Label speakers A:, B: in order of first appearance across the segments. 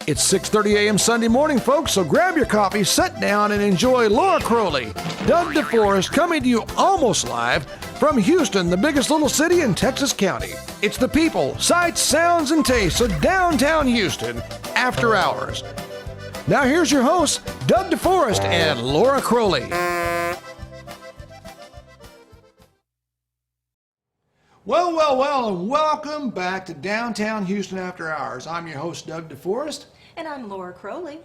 A: It's 6:30 a.m. Sunday morning, folks, so grab your coffee, sit down, and enjoy Laura Crowley, Doug DeForest, coming to you almost live from Houston, the biggest little city in Texas County. It's the people, sights, sounds, and tastes of downtown Houston after hours. Now here's your hosts, Doug DeForest and Laura Crowley. Well, and welcome back to Downtown Houston After Hours. I'm your host, Doug DeForest.
B: And I'm Laura Crowley.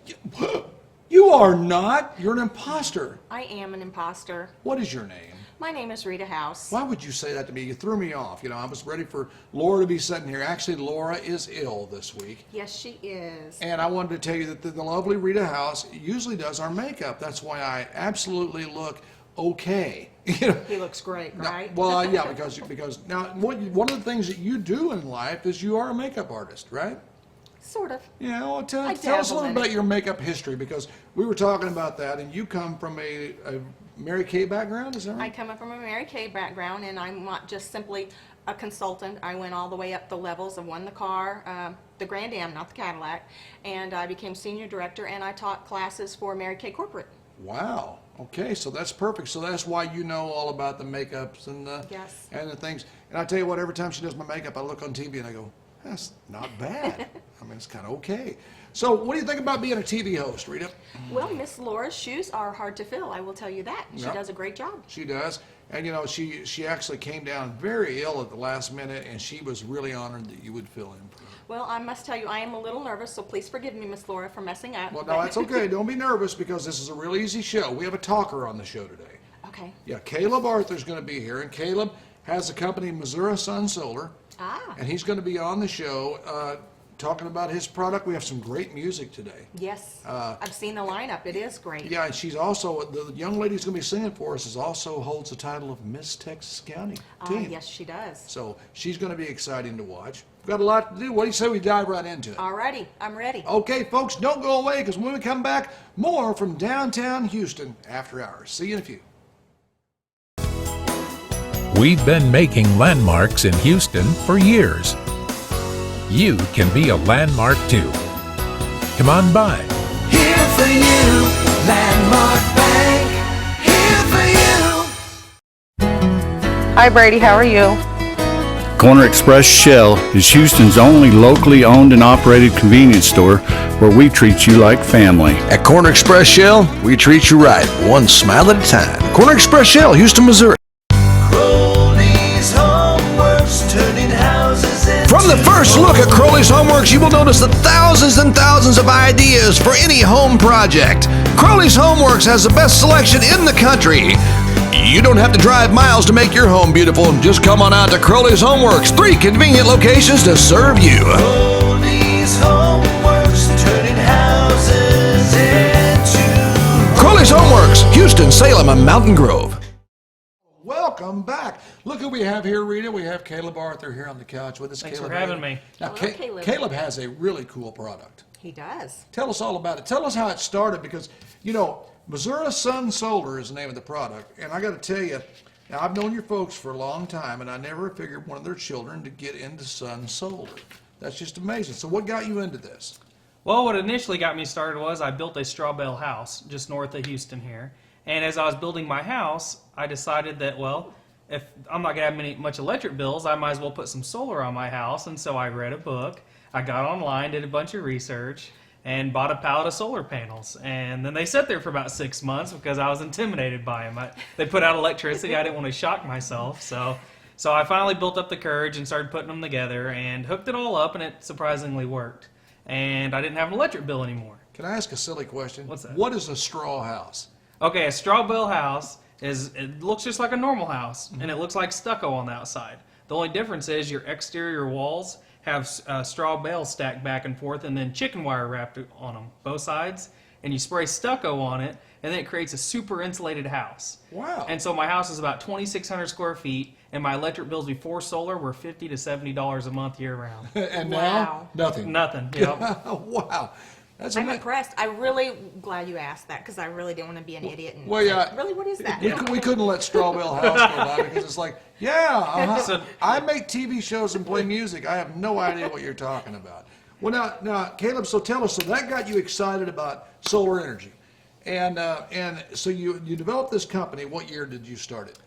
A: You are not. You're an imposter.
B: I am an imposter.
A: What is your name?
B: My name is Rita House.
A: Why would you say that to me? You threw me off. You know, I was ready for Laura to be sitting here. Actually, Laura is ill this week.
B: Yes, she is.
A: And I wanted to tell you that the lovely Rita House usually does our makeup. That's why I absolutely look okay. You know,
B: he looks great, right?
A: Well, yeah, because now one of the things that you do in life is you are a makeup artist, right?
B: Sort of.
A: Yeah, well, tell us a little about your makeup history, because we were talking about that, and you come from a Mary Kay background, is that right?
B: I come from a Mary Kay background, and I'm not just simply a consultant. I went all the way up the levels. I won the car, the Grand Am, not the Cadillac, and I became senior director, and I taught classes for Mary Kay Corporate.
A: Wow. Okay, so that's perfect. So that's why you know all about the makeups and the things. And I tell you what, every time she does my makeup, I look on TV and I go, that's not bad. I mean, it's kind of okay. So what do you think about being a TV host, Rita?
B: Well, Miss Laura's shoes are hard to fill, I will tell you that. She does a great job.
A: She does. And you know, she actually came down very ill at the last minute, and she was really honored that you would fill in for her.
B: Well, I must tell you, I am a little nervous, so please forgive me, Miss Laura, for messing up.
A: Well, no, that's okay. Don't be nervous, because this is a real easy show. We have a talker on the show today.
B: Okay.
A: Yeah, Caleb Arthur's going to be here, and Caleb has a company, Missouri Sun Solar. And he's going to be on the show talking about his product. We have some great music today.
B: Yes, I've seen the lineup. It is great.
A: Yeah, and she's also, the young lady who's going to be singing for us also holds the title of Miss Texas County Teen.
B: Yes, she does.
A: So she's going to be exciting to watch. We've got a lot to do. What do you say we dive right into it?
B: Alrighty, I'm ready.
A: Okay, folks, don't go away, because when we come back, more from downtown Houston after hours. See you in a few.
C: We've been making landmarks in Houston for years. You can be a landmark too. Come on by.
D: Here for you, Landmark Bank. Here for you.
E: Hi Brady, how are you?
F: Corner Express Shell is Houston's only locally owned and operated convenience store where we treat you like family.
A: At Corner Express Shell, we treat you right, one smile at a time. Corner Express Shell, Houston, Missouri.
D: Crowley's Homeworks, turning houses into
A: From the first look at Crowley's Homeworks, you will notice the thousands and thousands of ideas for any home project. Crowley's Homeworks has the best selection in the country. You don't have to drive miles to make your home beautiful. Just come on out to Crowley's Homeworks. 3 convenient locations to serve you.
D: Crowley's Homeworks, turning houses into
A: Crowley's Homeworks, Houston, Salem, and Mountain Grove. Welcome back. Look who we have here, Rita. We have Caleb Arthur here on the couch with us.
G: Thanks
A: Caleb,
G: for having me.
A: Now,
B: Hello, Caleb.
A: Caleb has a really cool product.
B: He does.
A: Tell us all about it. Tell us how it started, because, you know, Missouri Sun Solar is the name of the product. And I got to tell you, now I've known your folks for a long time, and I never figured one of their children to get into Sun Solar. That's just amazing. So what got you into this?
G: Well, what initially got me started was I built a straw bale house just north of Houston here. And as I was building my house, I decided that, well, if I'm not going to have much electric bills, I might as well put some solar on my house. And so I read a book, I got online, did a bunch of research, and bought a pallet of solar panels. And then they sat there for about 6 months because I was intimidated by them. They put out electricity. I didn't want to shock myself. So I finally built up the courage and started putting them together and hooked it all up, and it surprisingly worked. And I didn't have an electric bill anymore.
A: Can I ask a silly question?
G: What's that?
A: What is a straw house?
G: Okay, a straw bale house it looks just like a normal house, and it looks like stucco on the outside. The only difference is your exterior walls have straw bales stacked back and forth, and then chicken wire wrapped on them, both sides, and you spray stucco on it, and then it creates a super insulated house.
A: Wow.
G: And so my house is about 2,600 square feet, and my electric bills before solar were $50 to $70 a month year round.
A: And
B: Wow.
A: now, nothing.
G: Nothing, yep.
A: Wow. That's
B: I'm
A: amazing.
B: impressed. I'm really glad you asked that, because I really didn't want to be an idiot. And
A: Well, yeah.
B: really, what is that?
A: We couldn't let Straw Bale House go by, because it's like, yeah,
G: So-
A: I make TV shows and play music. I have no idea what you're talking about. Well, now, Caleb. So tell us. So that got you excited about solar energy, and so you developed this company. What year did you start it?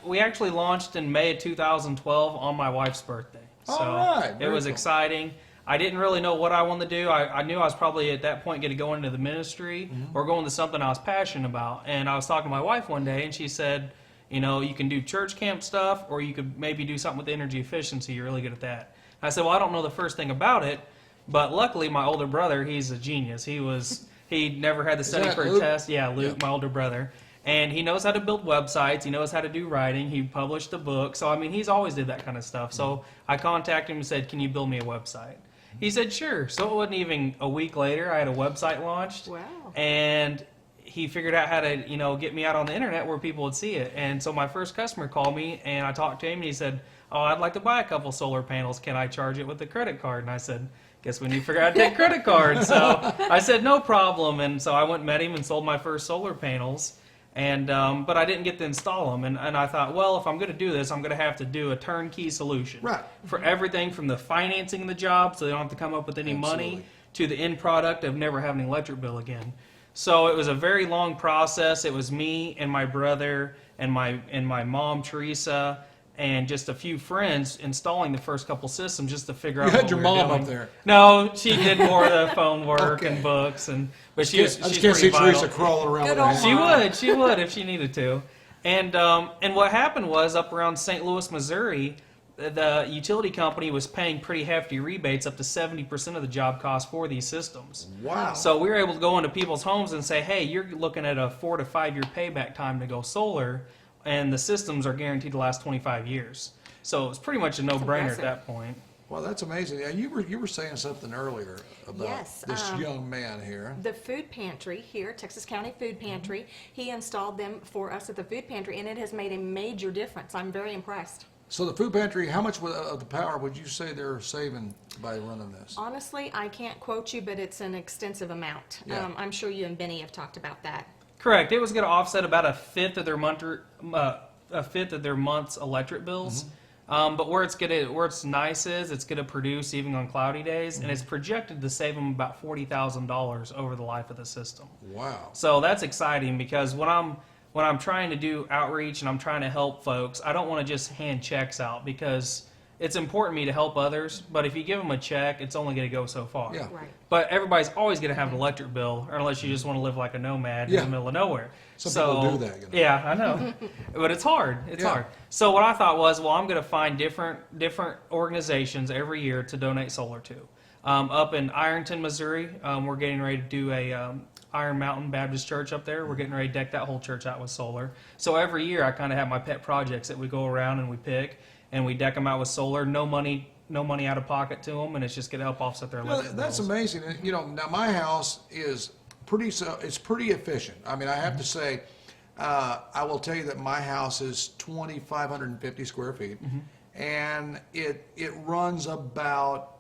G: We actually launched in May of 2012 on my wife's birthday. So
A: All right,
G: it
A: very
G: was
A: cool.
G: exciting. I didn't really know what I wanted to do. I knew I was probably at that point going to go into the ministry or go into something I was passionate about. And I was talking to my wife one day, and she said, you know, you can do church camp stuff, or you could maybe do something with energy efficiency. You're really good at that. I said, well, I don't know the first thing about it, but luckily my older brother, he's a genius. He never had to study
A: that
G: for a
A: Luke?
G: test. Yeah, Luke, my older brother. And he knows how to build websites. He knows how to do writing. He published a book. So, I mean, he's always did that kind of stuff. So I contacted him and said, can you build me a website? He said, sure. So it wasn't even a week later, I had a website launched.
B: Wow.
G: And he figured out how to, you know, get me out on the internet where people would see it. And so my first customer called me, and I talked to him, and he said, oh, I'd like to buy a couple solar panels. Can I charge it with a credit card? And I said, guess we need to figure out how to take credit cards. So I said, no problem. And so I went and met him and sold my first solar panels. And but I didn't get to install them. And I thought, well, if I'm going to do this, I'm going to have to do a turnkey solution.
A: Right.
G: For everything from the financing of the job, so they don't have to come up with any money,
A: Absolutely.
G: to the end product of never having an electric bill again. So it was a very long process. It was me and my brother and my mom, Teresa, and just a few friends installing the first couple systems just to figure out
A: You had
G: what
A: your
G: we were
A: mom
G: doing.
A: up there.
G: No, she did more of the phone work
A: Okay.
G: and books, but
A: I just
G: she's
A: can't see
G: pretty vital.
A: Teresa crawling around
B: Good
A: with her
B: old
A: hand.
G: She would if she needed to. And what happened was up around St. Louis, Missouri, the utility company was paying pretty hefty rebates, up to 70% of the job cost for these systems.
A: Wow.
G: So we were able to go into people's homes and say, hey, you're looking at a 4 to 5 year payback time to go solar, and the systems are guaranteed to last 25 years. So it's pretty much a no-brainer at
B: impressive.
G: that point.
A: Well, that's amazing. And you were saying something earlier about
B: Yes,
A: this young man here.
B: The food pantry here, Texas County Food Pantry, he installed them for us at the food pantry, and it has made a major difference. I'm very impressed.
A: So the food pantry, how much of the power would you say they're saving by running this?
B: Honestly, I can't quote you, but it's an extensive amount.
A: Yeah.
B: I'm sure you and Benny have talked about that.
G: Correct. It was going to offset about a fifth of their month's electric bills. But where it's nice is it's going to produce even on cloudy days, and it's projected to save them about $40,000 over the life of the system.
A: Wow.
G: So that's exciting because when I'm trying to do outreach and I'm trying to help folks, I don't want to just hand checks out because it's important to me to help others. But if you give them a check, it's only going to go so far.
A: Yeah.
B: Right.
G: But everybody's always going to have an electric bill, unless you just want to live like a nomad
A: Yeah.
G: in the middle of nowhere.
A: Some people do that, you know.
G: Yeah, I know. But it's hard. It's
A: Yeah.
G: hard. So what I thought was, well, I'm going to find different organizations every year to donate solar to. Up in Ironton, Missouri, we're getting ready to do a Iron Mountain Baptist Church up there. We're getting ready to deck that whole church out with solar. So every year I kind of have my pet projects that we go around and we pick, and we deck them out with solar. No money out of pocket to them, and it's just going to help offset their
A: Well,
G: electric
A: that's
G: bills.
A: amazing. And, you know, now my house is it's pretty efficient. I mean, I have to say, I will tell you that my house is 2,550 square feet, and it runs about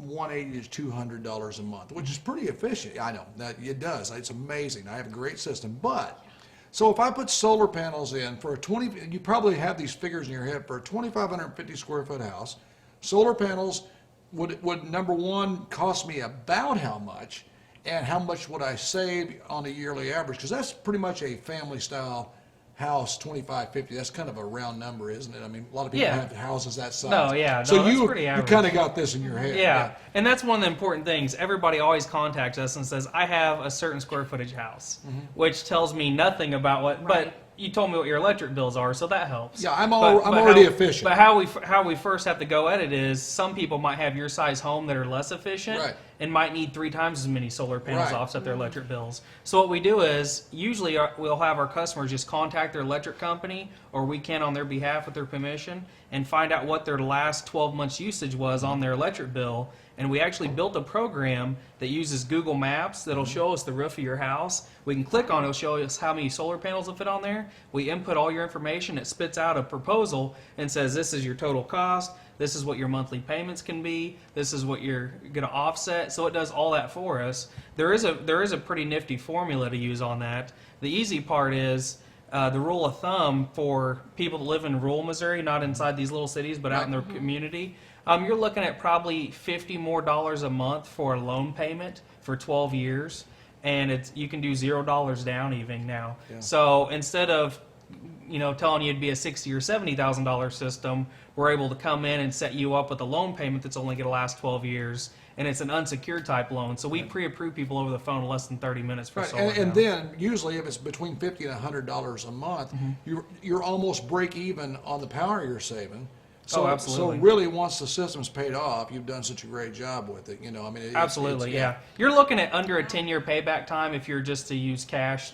A: $180 to $200 a month, which is pretty efficient. I know that it does. It's amazing. I have a great system, but so if I put solar panels in for a 20, you probably have these figures in your head for a 2,550 square foot house. Solar panels would number one cost me about how much, and how much would I save on a yearly average? Because that's pretty much a family style house, 2,550. That's kind of a round number, isn't it? I mean, a lot of people
G: Yeah.
A: have houses that size.
G: No, yeah,
A: So
G: no, that's
A: you
G: pretty
A: you
G: average.
A: kind of got this in your head.
G: Yeah, and that's one of the important things. Everybody always contacts us and says, I have a certain square footage house, which tells me nothing about what,
B: Right.
G: but you told me what your electric bills are, so that helps.
A: Yeah, I'm already efficient.
G: But how we first have to go at it is some people might have your size home that are less efficient
A: Right.
G: and might need 3 times as many solar panels
A: Right.
G: to offset their electric bills. So what we do is usually we'll have our customers just contact their electric company, or we can on their behalf with their permission, and find out what their last 12 months usage was on their electric bill. And we actually built a program that uses Google Maps that'll show us the roof of your house. We can click on it, it'll show us how many solar panels will fit on there. We input all your information, it spits out a proposal and says this is your total cost, this is what your monthly payments can be, this is what you're going to offset. So it does all that for us. There is a pretty nifty formula to use on that. The easy part is the rule of thumb for people that live in rural Missouri, not inside these little cities, but out in their community. You're looking at probably $50 more a month for a loan payment for 12 years, and you can do $0 down even now.
A: Yeah.
G: So instead of telling you it'd be a $60,000 or $70,000 system, we're able to come in and set you up with a loan payment that's only going to last 12 years, and it's an unsecured type loan. So we pre-approve people over the phone in less than 30 minutes for
A: Right,
G: solar.
A: and
G: now.
A: then usually if it's between $50 and $100 a month,
G: Mm-hmm.
A: you're almost break even on the power you're saving. So,
G: absolutely.
A: So really, once the system's paid off, you've done such a great job with it. I mean,
G: Absolutely, yeah. You're looking at under a 10-year payback time if you're just to use cash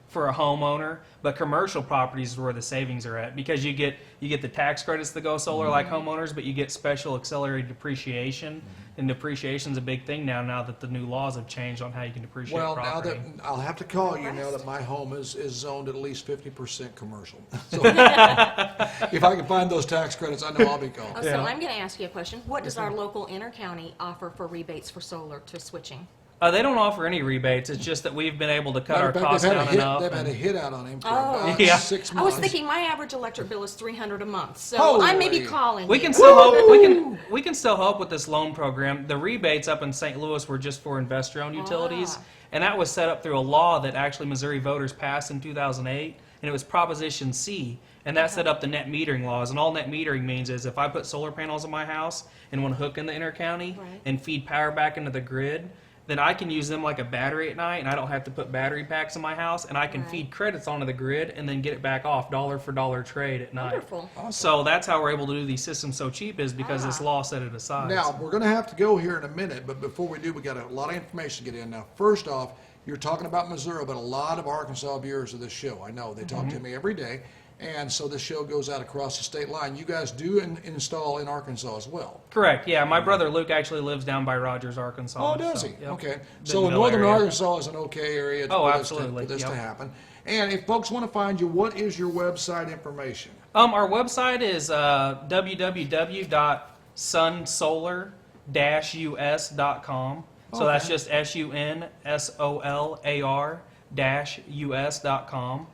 G: for a homeowner. But commercial properties is where the savings are at, because you get the tax credits that go solar like homeowners, but you get special accelerated depreciation, and depreciation's a big thing now that the new laws have changed on how you can depreciate
A: Well,
G: property.
A: now that I'll have to call you now that my home is zoned at least 50% commercial. So if I can find those tax credits, I know I'll be calling.
B: Oh, so I'm going to ask you a question. What does our local intercounty offer for rebates for solar to switching?
G: They don't offer any rebates. It's just that we've been able to cut
A: Matter
G: our
A: of fact,
G: costs down enough.
A: they've had a
G: and-
A: hit out on him for
B: Oh.
A: about
G: Yeah.
A: 6
B: I
A: months.
B: was thinking my average electric bill is $300 a month, so
A: Holy.
B: I may be calling
G: We
B: you.
G: can still help. We can still help with this loan program. The rebates up in St. Louis were just for investor-owned utilities, and that was set up through a law that actually Missouri voters passed in 2008, and it was Proposition C, and that set up the net metering laws. And all net metering means is if I put solar panels on my house and want to hook in the intercounty
B: Right.
G: and feed power back into the grid, then I can use them like a battery at night, and I don't have to put battery packs in my house, and I can
B: Right.
G: feed credits onto the grid and then get it back off dollar for dollar trade at night.
B: Wonderful.
G: So that's how we're able to do these systems so cheap, is because this law set it aside.
A: Now, we're going to have to go here in a minute, but before we do, we got a lot of information to get in. Now, first off, you're talking about Missouri, but a lot of Arkansas viewers of this show, I know, they talk to me every day, and so this show goes out across the state line. You guys do install in Arkansas as well.
G: Correct. Yeah, my brother Luke actually lives down by Rogers, Arkansas.
A: Oh, does
G: so,
A: he?
G: yep.
A: Okay. So
G: Bentonville
A: northern
G: area.
A: Arkansas is an okay area
G: Oh,
A: for
G: absolutely.
A: this to
G: Yep.
A: happen. And if folks want to find you, what is your website information?
G: Our website is www.sunsolar-us.com. So that's
A: Okay.
G: just sunsolar-us.com.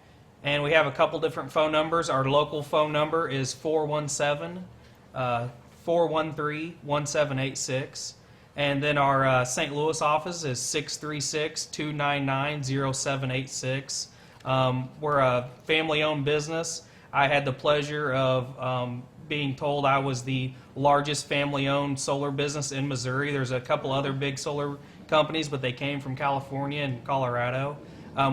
G: And we have a couple different phone numbers. Our local phone number is 417-413-1786. And then our St. Louis office is 636-299-0786. We're a family-owned business. I had the pleasure of being told I was the largest family-owned solar business in Missouri. There's a couple other big solar companies, but they came from California and Colorado.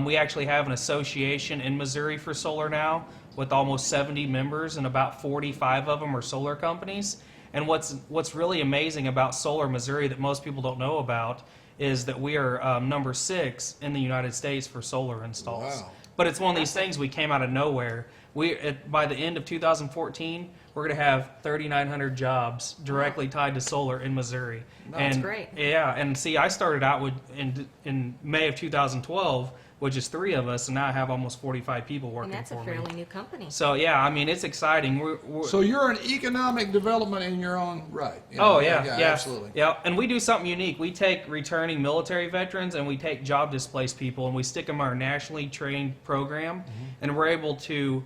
G: We actually have an association in Missouri for solar now with almost 70 members, and about 45 of them are solar companies. And what's really amazing about Solar Missouri that most people don't know about is that we are number 6 in the United States for solar installs.
A: Wow.
G: But it's one of these things we came out of nowhere. By the end of 2014, we're going to have 3,900 jobs directly tied to solar in Missouri.
B: That's
G: and,
B: great.
G: Yeah, and see, I started out in May of 2012 with just 3 of us, and now I have almost 45 people working
B: And that's
G: for
B: a
G: me.
B: fairly new company.
G: So yeah, I mean, it's exciting.
A: So you're an economic development in your own right. You
G: Oh
A: know?
G: yeah, yeah,
A: absolutely.
G: Yeah, and we do something unique. We take returning military veterans and we take job displaced people and we stick them in our nationally trained program, and we're able to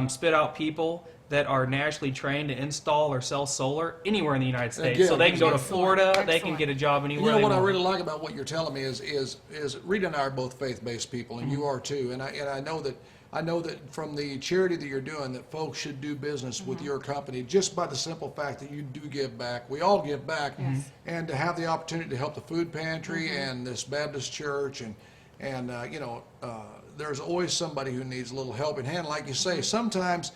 G: spit out people that are nationally trained to install or sell solar anywhere in the United States.
A: Again,
G: So they can go to
B: excellent,
G: Florida, they can
B: excellent.
G: get a job
A: You
G: anywhere
A: know
G: they
A: what I
G: want.
A: really like about what you're telling me is Rita and I are both faith-based people, and you are too. And I know that from the charity that you're doing, that folks should do business with your company just by the simple fact that you do give back. We all give back, and to have the opportunity to help the food pantry and this Baptist church, and there's always somebody who needs a little helping hand. Like you say, sometimes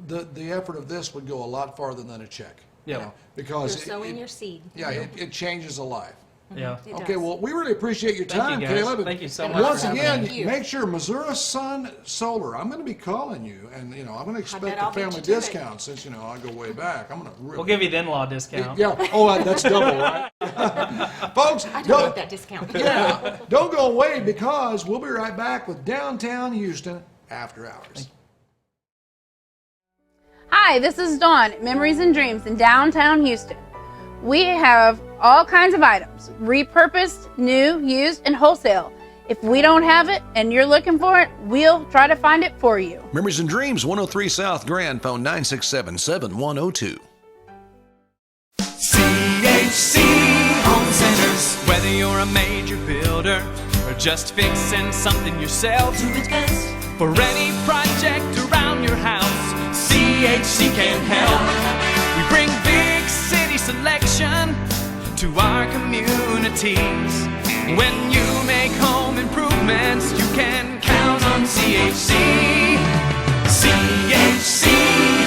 A: the effort of this would go a lot farther than a check.
G: Yeah.
B: You're
A: Because
B: sowing your seed.
A: it changes a life.
G: Yeah.
B: It
A: Okay,
B: does.
A: well, we really appreciate your
G: Thank you,
A: time,
G: guys.
A: Caleb. And
G: Thank you so
B: much
A: Once
B: for having
A: again,
B: me. Thank you.
A: make sure Missouri Sun Solar. I'm going to be calling you, and I'm going to expect
B: bet
A: a
B: I'll beat
A: family
B: you to it.
A: discount since I go way back. I'm going to really.
G: We'll give you the in-law discount.
A: Yeah. Oh, that's double, right? Folks,
B: I don't want that discount.
A: yeah, don't go away because we'll be right back with Downtown Houston After Hours.
E: Hi, this is Dawn at Memories and Dreams in downtown Houston. We have all kinds of items, repurposed, new, used, and wholesale. If we don't have it and you're looking for it, we'll try to find it for you.
A: Memories and Dreams, 103 South Grand, phone 967-7102.
D: CHC Home Centers. Whether you're a major builder or just fixing something yourself, do it best. For any project around your house, CHC can help. We bring big city selection to our communities. When you make home improvements, you can count on CHC. CHC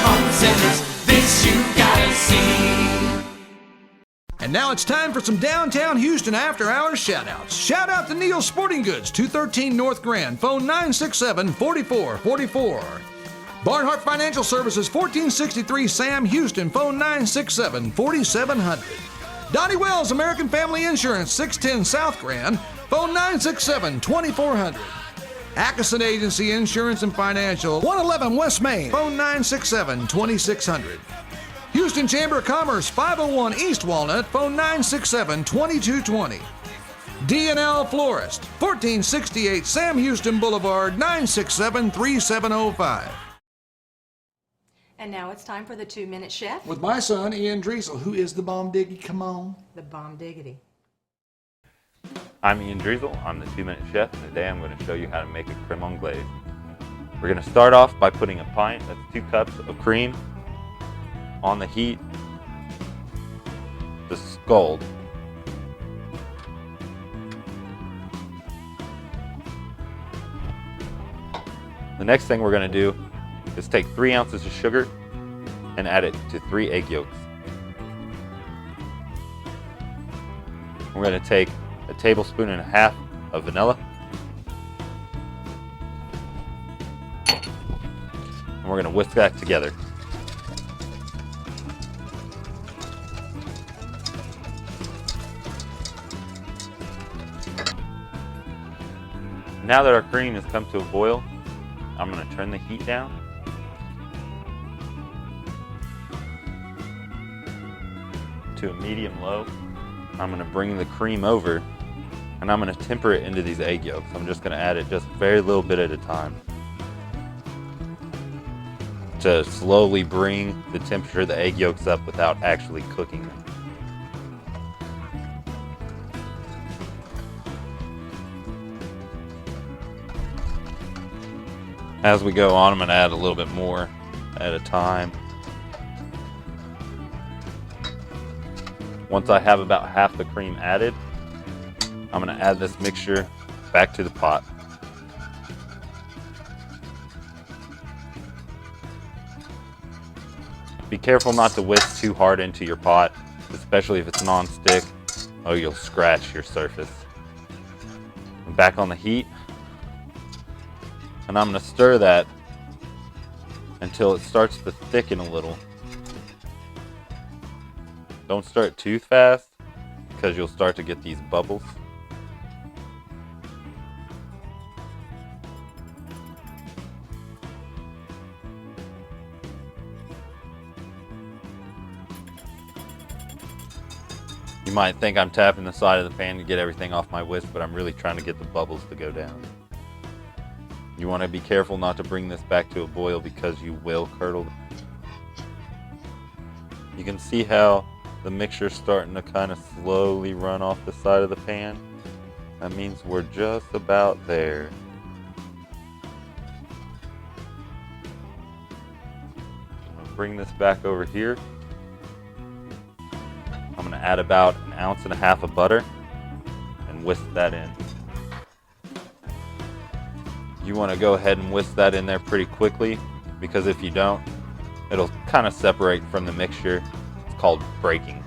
D: Home Centers, this you gotta see.
A: And now it's time for some downtown Houston after-hours shout-outs. Shout out to Neil Sporting Goods, 213 North Grand, phone 967-4444. Barnhart Financial Services, 1463 Sam Houston, phone 967-4700. Donnie Wells, American Family Insurance, 610 South Grand, phone 967-2400. Atkinson Agency Insurance and Financial, 111 West Main, phone 967-2600. Houston Chamber of Commerce, 501 East Walnut, phone 967-2220. D&L Florist, 1468 Sam Houston Boulevard, 967-3705.
B: And now it's time for the 2-Minute Chef,
A: With my son, Ian Driesel, who is the bomb diggy. Come on.
B: the Bomb Diggity.
H: I'm Ian Driesel, I'm the 2-Minute Chef, and today I'm going to show you how to make a creme anglaise. We're going to start off by putting a pint, that's 2 cups of cream, on the heat to scald. The next thing we're going to do is take 3 ounces of sugar and add it to 3 egg yolks. We're going to take a tablespoon and a half of vanilla, and we're going to whisk that together. Now that our cream has come to a boil, I'm going to turn the heat down. To a medium-low. I'm going to bring the cream over, and I'm going to temper it into these egg yolks. I'm just going to add it just a very little bit at a time to slowly bring the temperature of the egg yolks up without actually cooking them. As we go on, I'm going to add a little bit more at a time. Once I have about half the cream added, I'm going to add this mixture back to the pot. Be careful not to whisk too hard into your pot, especially if it's non-stick. Oh, you'll scratch your surface. I'm back on the heat. And I'm going to stir that until it starts to thicken a little. Don't stir it too fast because you'll start to get these bubbles. You might think I'm tapping the side of the pan to get everything off my whisk, but I'm really trying to get the bubbles to go down. You want to be careful not to bring this back to a boil because you will curdle. You can see how the mixture is starting to kind of slowly run off the side of the pan. That means we're just about there. I'll bring this back over here. I'm going to add about 1.5 ounces of butter and whisk that in. You want to go ahead and whisk that in there pretty quickly, because if you don't, it'll kind of separate from the mixture. It's called breaking.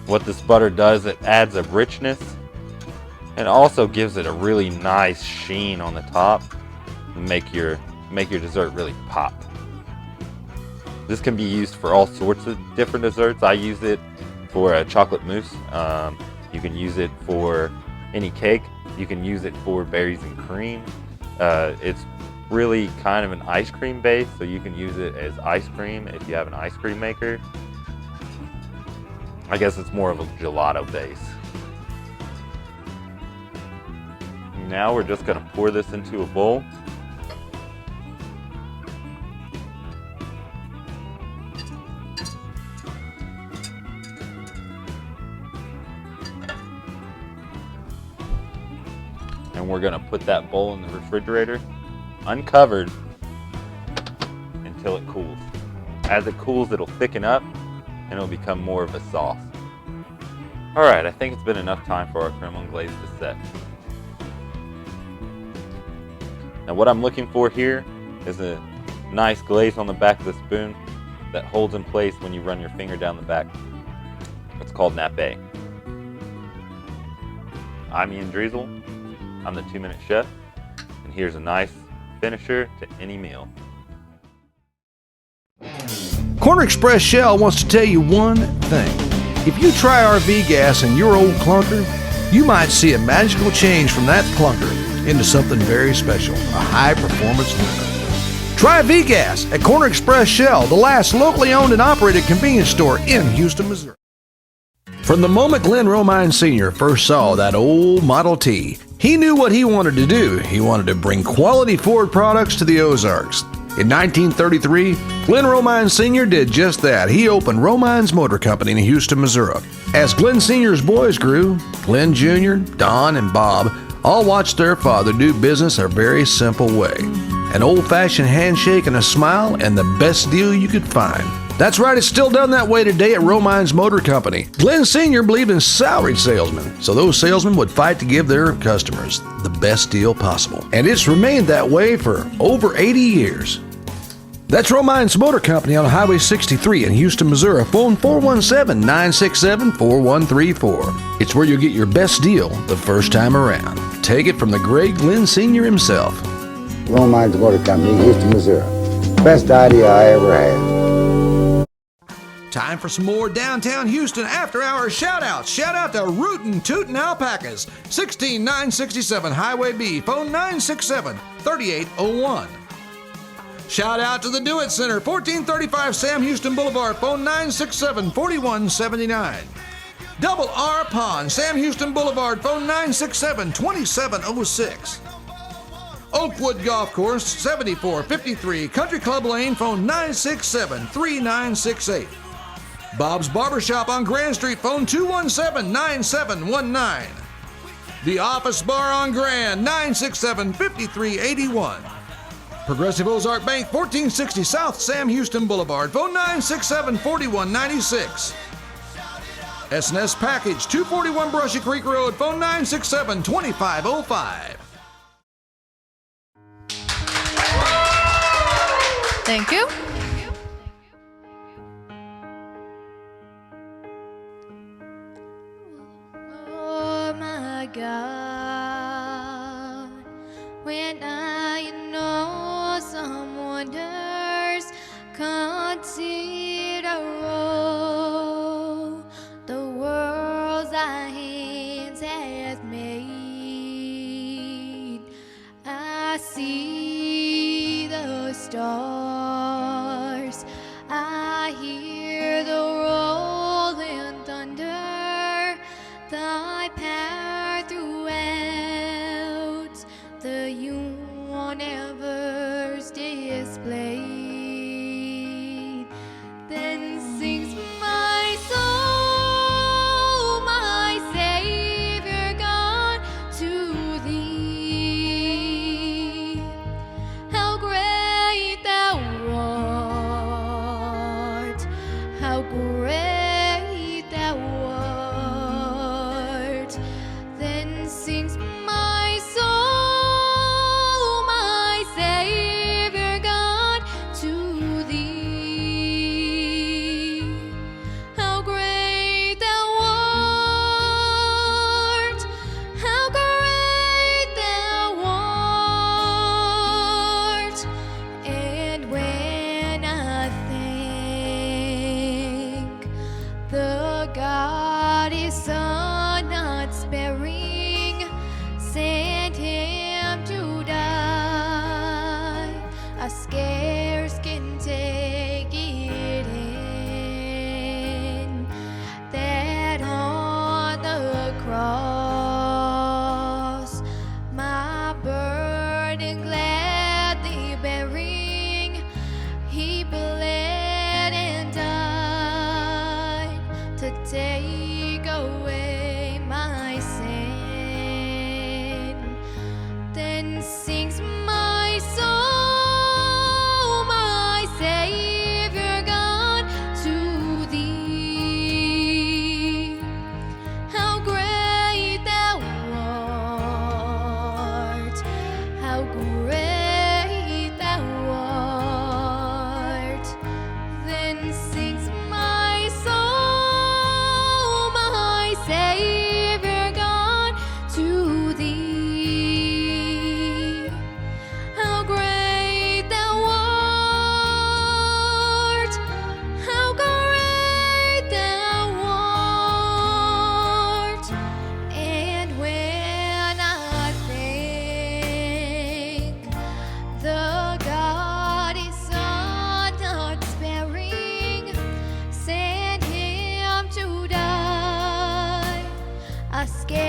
H: What this butter does, it adds a richness and also gives it a really nice sheen on the top and make your dessert really pop. This can be used for all sorts of different desserts. I use it for a chocolate mousse. You can use it for any cake. You can use it for berries and cream. It's really kind of an ice cream base, so you can use it as ice cream if you have an ice cream maker. I guess it's more of a gelato base. Now we're just going to pour this into a bowl. and we're gonna put that bowl in the refrigerator uncovered until it cools. As it cools, it'll thicken up and it'll become more of a sauce. All right, I think it's been enough time for our creme anglaise to set. Now what I'm looking for here is a nice glaze on the back of the spoon that holds in place when you run your finger down the back. It's called nappe. I'm Ian Driesel. I'm the 2-Minute Chef, and here's a nice finisher to any meal.
A: Corner Express Shell wants to tell you one thing. If you try RV gas in your old clunker, you might see a magical change from that clunker into something very special, a high-performance winner. Try V-Gas at Corner Express Shell, the last locally owned and operated convenience store in Houston, Missouri. From the moment Glenn Romine Sr. first saw that old Model T, he knew what he wanted to do. He wanted to bring quality Ford products to the Ozarks. In 1933, Glenn Romine Sr. did just that. He opened Romine's Motor Company in Houston, Missouri. As Glenn Sr.'s boys grew, Glenn Jr., Don, and Bob all watched their father do business a very simple way. An old-fashioned handshake and a smile, and the best deal you could find. That's right, it's still done that way today at Romine's Motor Company. Glenn Sr. believed in salaried salesmen, so those salesmen would fight to give their customers the best deal possible. And it's remained that way for over 80 years. That's Romine's Motor Company on Highway 63 in Houston, Missouri. Phone 417-967-4134. It's where you'll get your best deal the first time around. Take it from the great Glenn Sr. himself.
I: Romine's Motor Company, Houston, Missouri. Best idea I ever had.
A: Time for some more downtown Houston after-hours shout-outs. Shout out to Rootin' Tootin' Alpacas, 16967 Highway B, phone 967-3801. Shout out to the Do It Center, 1435 Sam Houston Boulevard, phone 967-4179. Double R Pond, Sam Houston Boulevard, phone 967-2706. Oakwood Golf Course, 7453 Country Club Lane, phone 967-3968. Bob's Barbershop on Grand Street, phone 217-9719. The Office Bar on Grand, 967-5381. Progressive Ozark Bank, 1460 South Sam Houston Boulevard, phone 967-4196. S&S Package, 241 Brushy Creek Road, phone 967-2505.
J: Thank you. Oh my God, when I know some wonders consider all the worlds thy hands has made, I see the stars, I hear the rolling thunder, thy power throughout the universe displayed. Then sings my soul, my Savior God, to thee. How great thou art, how great thou art,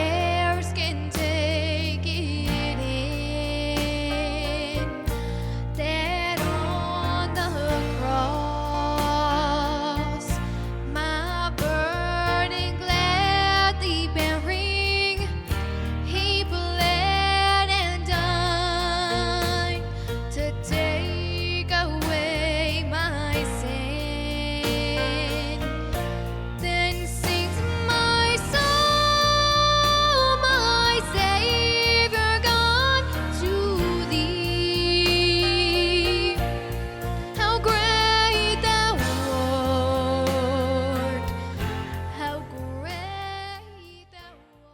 J: scarce can take it in. That on the cross, my burden gladly bearing, he bled and died to take away my sin. Then sings my soul, my Savior God, to thee. How great thou art, how great thou art.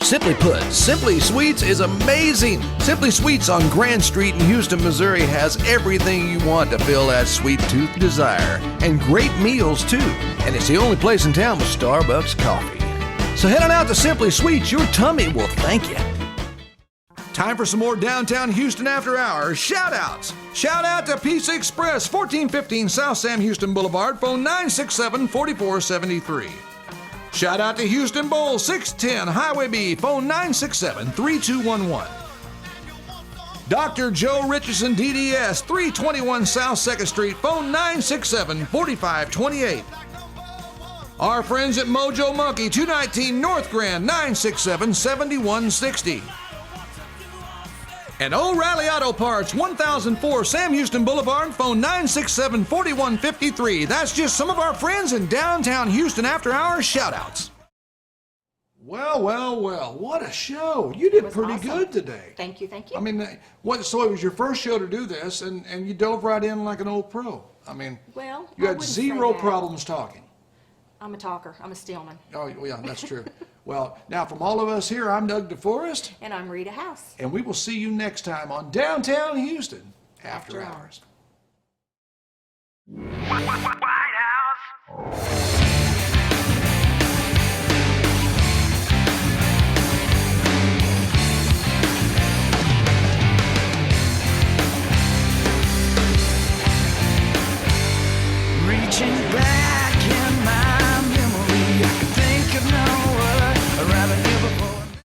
A: Simply put, Simply Sweets is amazing. Simply Sweets on Grand Street in Houston, Missouri has everything you want to fill that sweet tooth desire. And great meals too. And it's the only place in town with Starbucks coffee. So head on out to Simply Sweets, your tummy will thank you. Time for some more downtown Houston after hours shout outs. Shout out to Pizza Express, 1415 South Sam Houston Boulevard, phone 967-4473. Shout out to Houston Bowl, 610 Highway B, phone 967-3211. Dr. Joe Richardson DDS, 321 South 2nd Street, phone 967-4528. Our friends at Mojo Monkey, 219 North Grand, 967-7160. And O'Reilly Auto Parts, 1004 Sam Houston Boulevard, phone 967-4153. That's just some of our friends in downtown Houston after hours shout-outs. Well, what a show. You did pretty
B: awesome.
A: good today.
B: Thank you.
A: I mean, so it was your first show to do this, and you dove right in like an old pro. I mean,
B: Well,
A: you
B: I
A: had
B: wouldn't say
A: zero
B: that.
A: problems talking.
B: I'm a talker. I'm a Steelman.
A: Oh, yeah, that's true. Well, now from all of us here, I'm Doug DeForest,
B: And I'm Rita House.
A: and we will see you next time on Downtown Houston After
B: After
A: Hours.